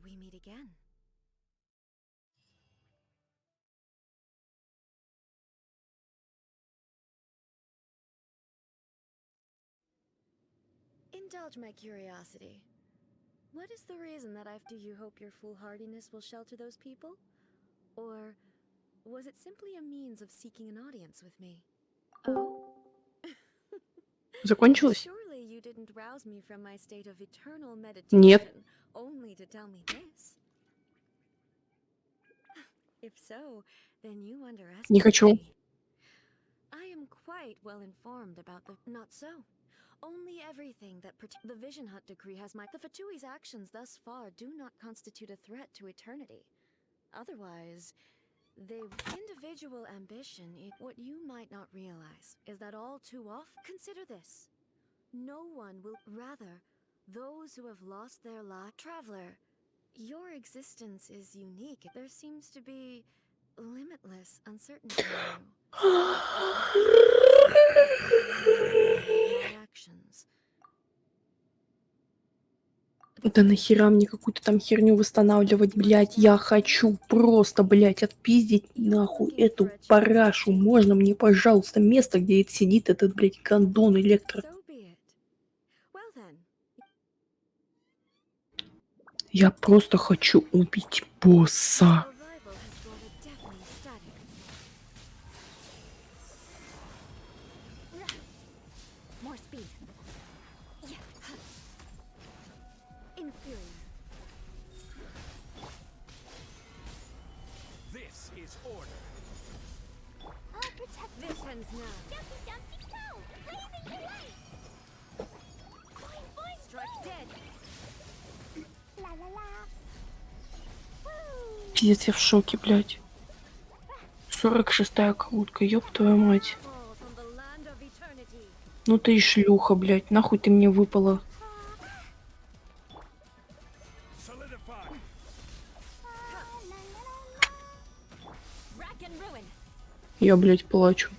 we meet again. Indulge my curiosity. What is the reason that do you hope your foolhardiness will shelter those people? Or was it simply a means of seeking an audience with me? Oh? Закончилось? Surely you didn't rouse me from my state of eternal Нет. meditation only to tell me this. If so, then you underestimate Не хочу. me. I am quite well informed about the... Not so. Only everything that the Vision Hunt decree has the Fatui's actions thus far do not constitute a threat to eternity. Otherwise, individual ambition, what you might not realize is that all too often, consider this. No one will, rather, those who have lost their life. Traveler, your existence is unique. There seems to be limitless uncertainty in you. My actions. Да нахера мне какую-то там херню восстанавливать, блядь? Я хочу просто, блядь, отпиздить нахуй эту парашу. Можно мне, пожалуйста, место, где сидит этот, блядь, гондон электро? Я просто хочу убить босса. Пиздец, я в шоке, блядь. 46-я колодка, ёб твою мать. Ну ты и шлюха, блядь, нахуй ты мне выпала. Я, блядь, плачу.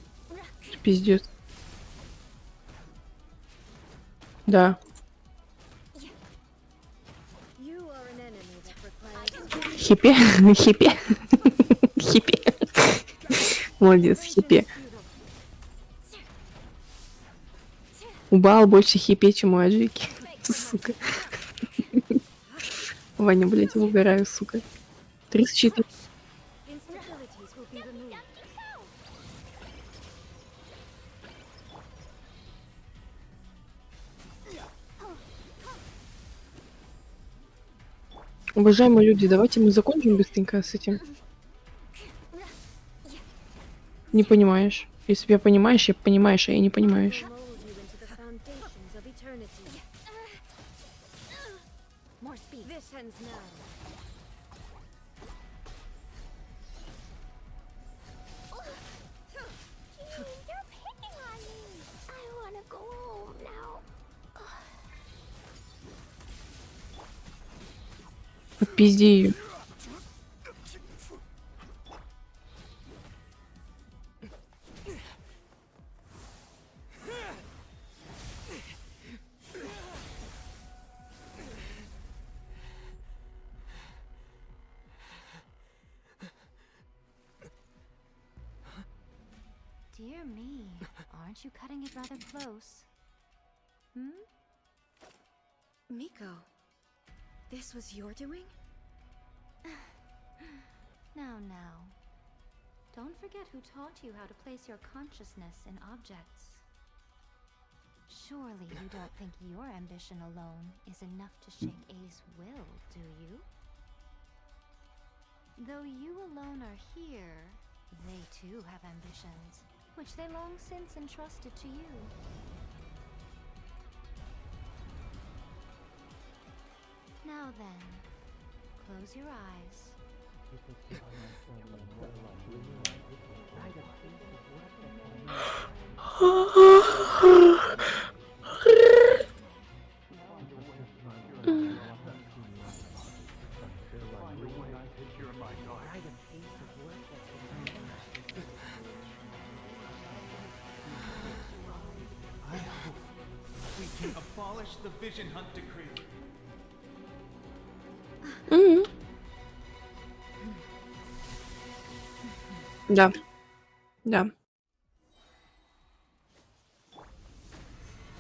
Пиздец. Да. Хиппи? Хиппи? Хиппи. Молодец, хиппи. У Баал больше хиппи, чем у Аджики. Сука. Ваня, блядь, угораю, сука. 34. Уважаемые люди, давайте мы закончим быстренько с этим. Не понимаешь. Если я понимаешь, а я не понимаешь. Пизди её. Dear me, aren't you cutting it rather close? Miko, this was your doing? Now. Don't forget who taught you how to place your consciousness in objects. Surely you don't think your ambition alone is enough to shake A's will, do you? Though you alone are here, they too have ambitions, which they long since entrusted to you. Now then, close your eyes. Abolish the Vision Hunt decree. Да, да.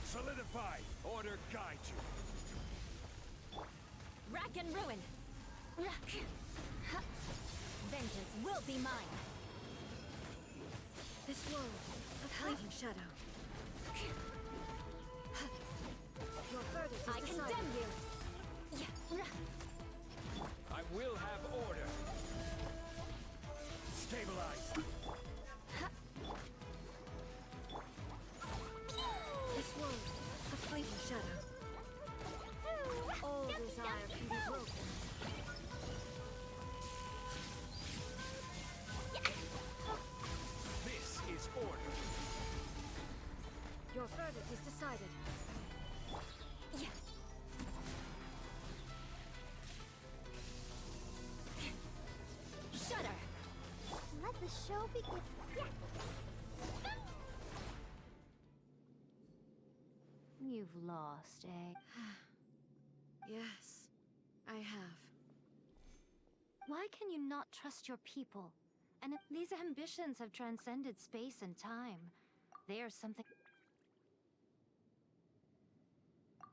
Solidify. Order guide you. Rack and ruin. Vengeance will be mine. This world of fleeting shadow. Your verdict is decided. Condemn you. I will have order. Stabilize. This world of fleeting shadow. All desire can be broken. This is order. Your verdict is decided. Shudder. Let the show begin. You've lost, eh? Yes, I have. Why can you not trust your people? And these ambitions have transcended space and time. They are something...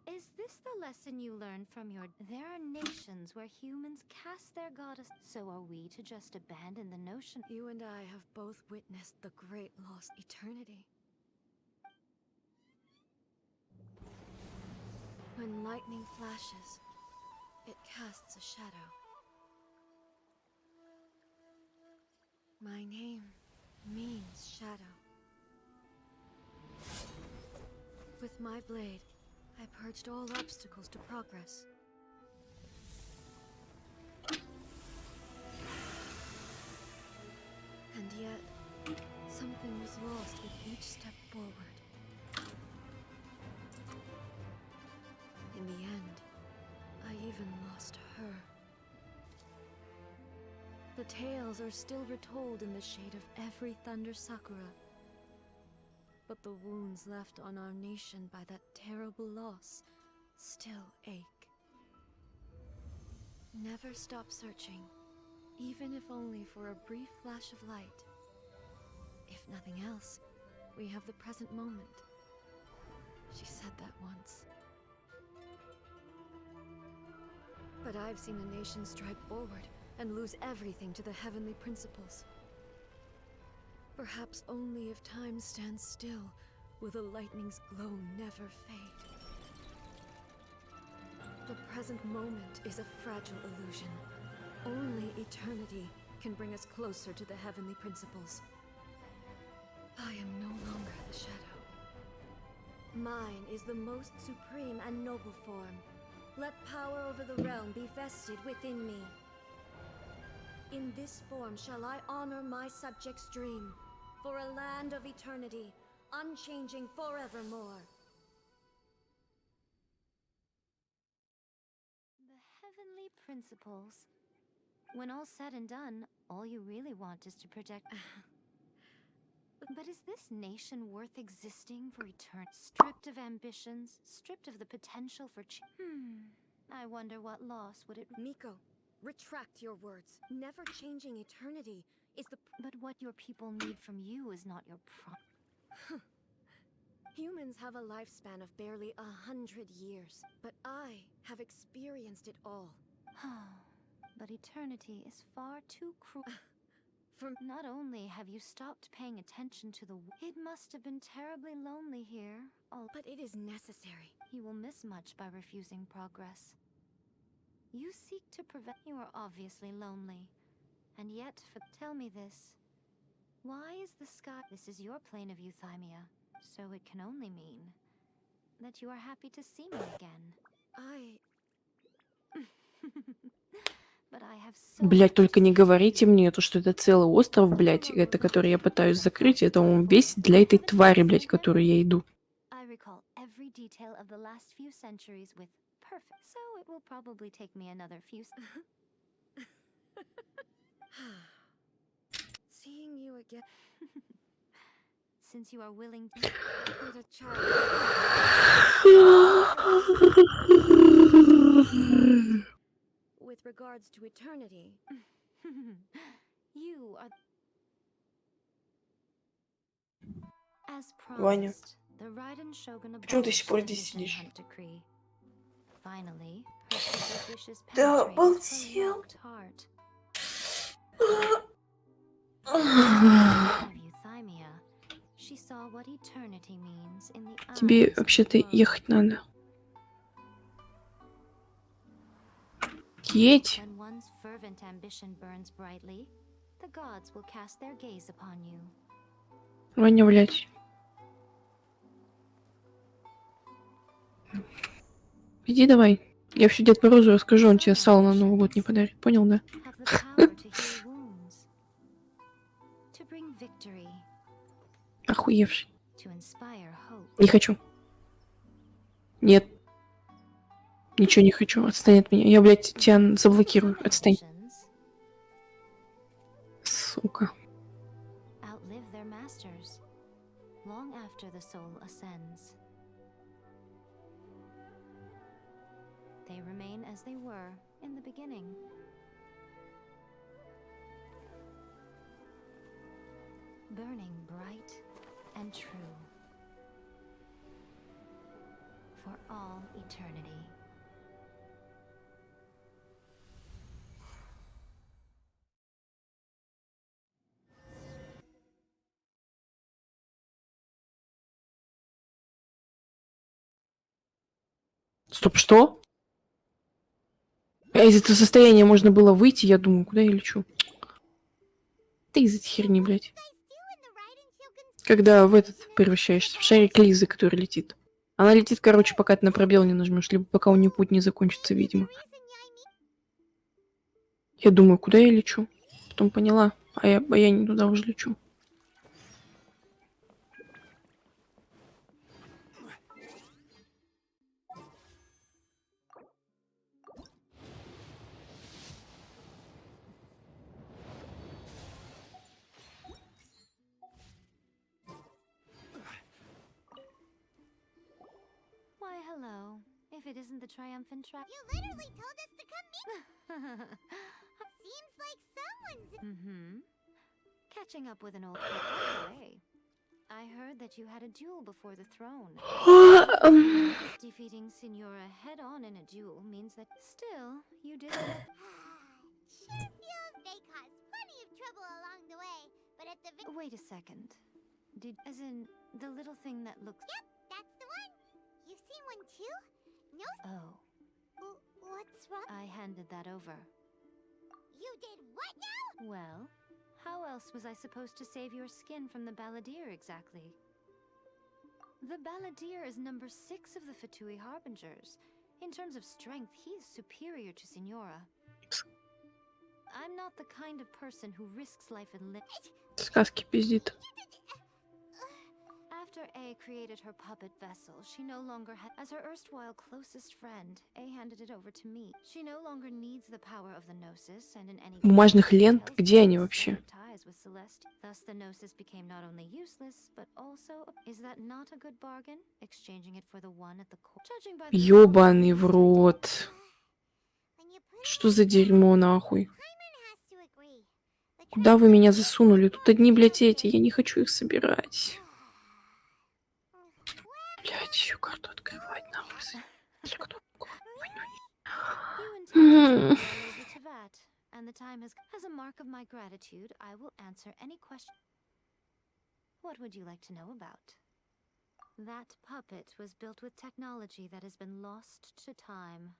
Is this the lesson you learned from your... There are nations where humans cast their goddess. So are we to just abandon the notion? You and I have both witnessed the great lost eternity. When lightning flashes, it casts a shadow. My name means shadow. With my blade, I purged all obstacles to progress. And yet, something was lost with each step forward. In the end, I even lost her. The tales are still retold in the shade of every thunder sakura. But the wounds left on our nation by that terrible loss still ache. Never stop searching, even if only for a brief flash of light. If nothing else, we have the present moment. She said that once. But I've seen a nation stride forward and lose everything to the heavenly principles. Perhaps only if time stands still will the lightning's glow never fade. The present moment is a fragile illusion. Only eternity can bring us closer to the heavenly principles. I am no longer the shadow. Mine is the most supreme and noble form. Let power over the realm be vested within me. In this form shall I honor my subjects' dream, for a land of eternity, unchanging forevermore. The heavenly principles. When all's said and done, all you really want is to protect... But is this nation worth existing for eternity? Stripped of ambitions, stripped of the potential for I wonder what loss would it... Miko, retract your words. Never changing eternity is the... But what your people need from you is not your Humans have a lifespan of barely 100 years, but I have experienced it all. But eternity is far too cruel. Not only have you stopped paying attention to the... It must have been terribly lonely here. But it is necessary. You will miss much by refusing progress. You seek to prevent... You are obviously lonely. And yet, tell me this. Why is the sky... This is your plane of euthymia, so it can only mean that you are happy to see me again. But I have so... Блядь, только не говорите мне, то, что это целый остров, блядь, это который я пытаюсь закрыть, это он весь для этой твари, блядь, которую я иду. I recall every detail of the last few centuries with perfect, so it will probably take me another few... Seeing you again... Since you are willing to... With a child... With regards to eternity... You are... As Ваня, promised, the Raiden Shogun почему ты до сих abolished пор the здесь Vision сидишь? Hunt decree. Finally, her sister's wishes Да penetrated her обалдел. locked heart. Of Euthymia, she saw what eternity means in the Тебе eyes of вообще-то the world. ехать надо. Едь. When one's fervent ambition burns brightly, the gods will cast their gaze upon you. Ваня, блядь. Иди давай. Я всю Дед Морозу расскажу, он тебе сало на Новый год не подарит. Понял, да? Have the power to heal wounds, to bring victory, Охуевший. to inspire hope. Не хочу. Нет. Ничего не хочу. Отстань от меня. Я, блядь, тебя заблокирую. Some Отстань. ambitions Сука. outlive their masters long after the soul ascends. They remain as they were in the beginning. Burning bright and true for all eternity. Стоп, что? А из этого состояния можно было выйти, я думаю, куда я лечу? Ты из этой херни, блядь. Когда в этот превращаешься, в шарик Лизы, который летит. Она летит, короче, пока ты на пробел не нажмешь, либо пока у нее путь не закончится, видимо. Я думаю, куда я лечу? Потом поняла, а я не туда уже лечу. Why, hello. If it isn't the triumphant You literally told us to come meet. Seems like someone's. Mm-hmm. Catching up with an old friend. I heard that you had a duel before the throne. Defeating Signora head-on in a duel means that still you did. Sure feels they caused plenty of trouble along the way, but at the Wait a second. As in the little thing that looks. Yep, that's the one. You've seen one too? No. Oh, What's wrong? I handed that over. You did what now? Well, how else was I supposed to save your skin from the Balladeer exactly? The Balladeer is number 6 of the Fatui Harbingers. In terms of strength, he is superior to Signora. I'm not the kind of person who risks life and limb. Сказки пиздит. After A created her puppet vessel, she no longer had. As her erstwhile closest friend, A handed it over to me. She no longer needs the power of the Gnosis, and in any Бумажных лент? Где они вообще? ties with Celeste. Thus, the Gnosis became not only useless, but also. Is that not a good bargain? Exchanging it for the one at the core. Judging by the Ёбаный в рот. When you put Что за дерьмо, нахуй? Hyman has to agree. The Куда вы меня засунули? Тут одни, блядь, эти. Я не хочу их собирать. Блядь, еще карту открывать, нахуй. Для кто? You intend to take the lady to that, and the time has. As a mark of my gratitude, I will answer any question. What would you like to know about? That puppet was built with technology that has been lost to time.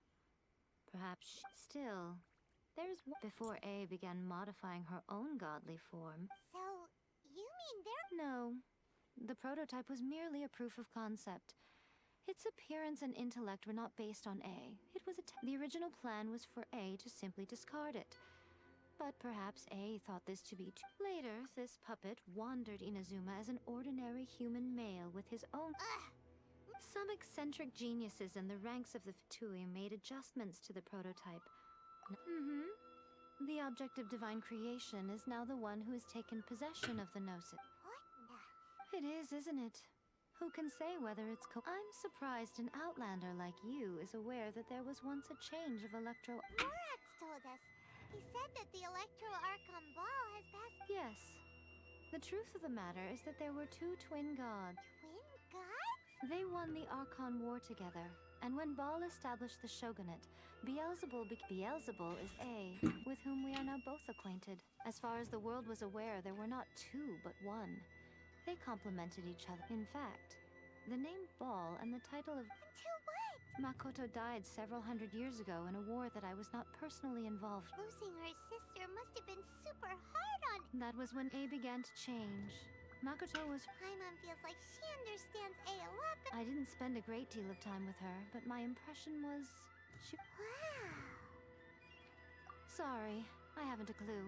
Perhaps still, there's before A began modifying her own godly form. So, you mean they're. No, the prototype was merely a proof of concept. Its appearance and intellect were not based on A. It was the original plan was for A to simply discard it. But perhaps A thought this to be too. Later, this puppet wandered Inazuma as an ordinary human male with his own. Some eccentric geniuses in the ranks of the Fatui made adjustments to the prototype. The object of divine creation is now the one who has taken possession of the Gnosis. What the? It is, isn't it? Who can say whether it's I'm surprised an outlander like you is aware that there was once a change of electro. Morax told us. He said that the Electro Archon Ball has passed. Yes. The truth of the matter is that there were two twin gods. Twin gods? They won the Archon War together, and when Baal established the shogunate, Beelzebul is A, with whom we are now both acquainted. As far as the world was aware, there were not two, but one. They complemented each other. In fact, the name Baal and the title of To what? Makoto died several hundred years ago in a war that I was not personally involved. Losing her sister must have been super hard on. That was when A began to change. Makoto was... Paimon feels like she understands A a lot better. I didn't spend a great deal of time with her, but my impression was... she... Wow. Sorry, I haven't a clue.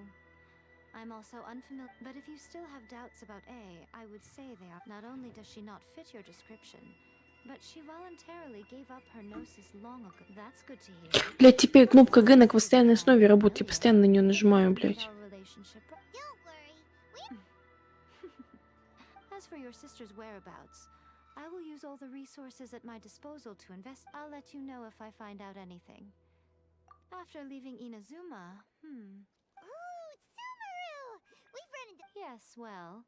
I'm also unfamiliar... But if you still have doubts about A, I would say they are... Not only does she not fit your description, but she voluntarily gave up her gnosis long ago. That's good to hear. Блядь, теперь кнопка Г на постоянной основе работает. Я постоянно на нее нажимаю, блядь. Our relationship... Don't worry. We As for your sister's whereabouts, I will use all the resources at my disposal to invest. I'll let you know if I find out anything. After leaving Inazuma, Ooh, Sumeru! We've run into Yes, well,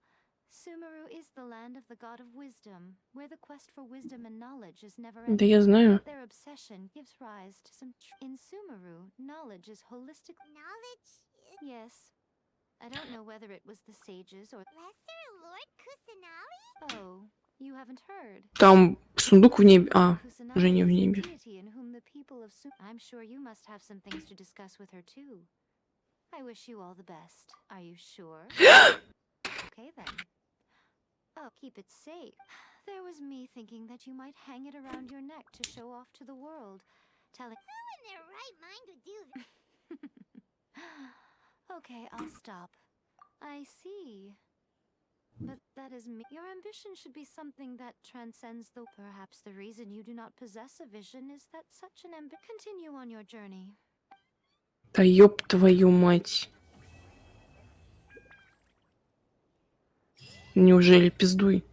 Sumeru is the land of the god of wisdom, where the quest for wisdom and knowledge is never Да ending. я знаю. Their obsession gives rise to some... In Sumeru, knowledge is holistic... knowledge. Yes. I don't know whether it was the sages or... Lesser Lord Kusanali? Oh, you haven't heard. Там сундук в небе. А, Kusanagi уже не в is the небе. deity in whom the people of I'm sure you must have some things to discuss with her too. I wish you all the best. Are you sure? Okay then. Oh, keep it safe. There was me thinking that you might hang it around your neck to show off to the world, telling... Who in their right mind would do that? Okay, I'll stop. I see. But that is me. Your ambition should be something that transcends the... Perhaps the reason you do not possess a vision is that such an Continue on your journey. Да ёб твою мать. Неужели пиздуй?